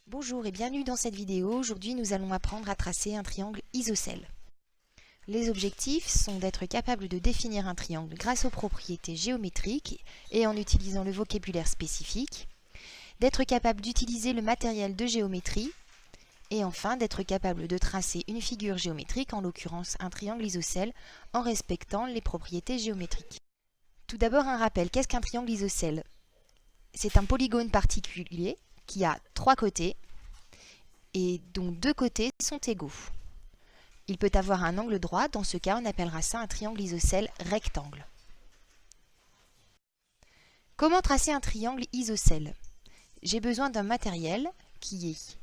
Bonjour et bienvenue dans cette vidéo. Aujourd'hui, nous allons apprendre à tracer un triangle isocèle. Les objectifs sont d'être capable de définir un triangle grâce aux propriétés géométriques et en utilisant le vocabulaire spécifique, d'être capable d'utiliser le matériel de géométrie et enfin d'être capable de tracer une figure géométrique, en l'occurrence un triangle isocèle, en respectant les propriétés géométriques. Tout d'abord un rappel, qu'est-ce qu'un triangle isocèle? C'est un polygone particulier qui a trois côtés et dont deux côtés sont égaux. Il peut avoir un angle droit, dans ce cas on appellera ça un triangle isocèle rectangle. Comment tracer un triangle isocèle? J'ai besoin d'un matériel qui est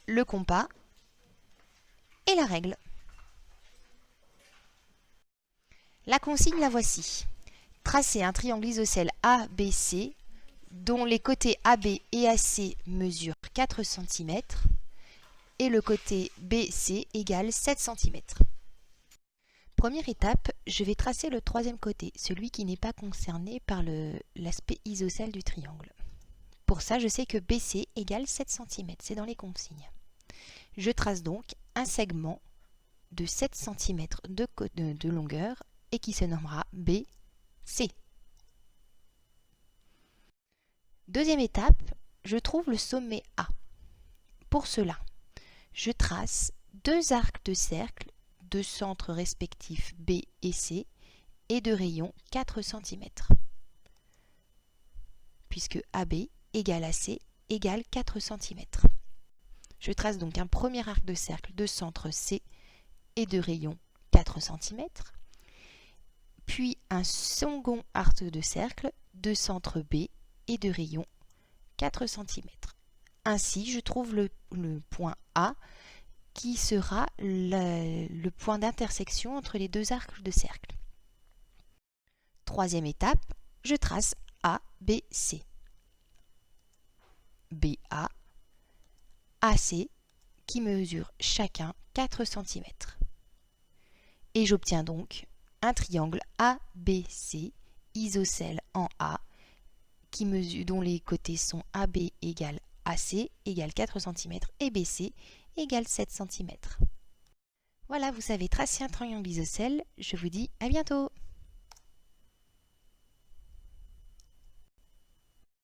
le compas et la règle. La consigne la voici. Tracer un triangle isocèle ABC dont les côtés AB et AC mesurent 4 cm et le côté BC égale 7 cm. Première étape, je vais tracer le troisième côté, celui qui n'est pas concerné par l'aspect isocèle du triangle. Pour ça, je sais que BC égale 7 cm, c'est dans les consignes. Je trace donc un segment de 7 cm de longueur et qui se nommera BC. Deuxième étape, je trouve le sommet A. Pour cela, je trace deux arcs de cercle de centres respectifs B et C et de rayon 4 cm. Puisque AB égale AC égale 4 cm. Je trace donc un premier arc de cercle de centre C et de rayon 4 cm, puis un second arc de cercle de centre B et de rayon 4 cm. Ainsi, je trouve le point A qui sera le point d'intersection entre les deux arcs de cercle. Troisième étape, je trace ABC. BA, AC qui mesure chacun 4 cm. Et j'obtiens donc un triangle ABC isocèle en A dont les côtés sont AB égale AC égale 4 cm et BC égale 7 cm. Voilà, vous savez tracer un triangle isocèle. Je vous dis à bientôt!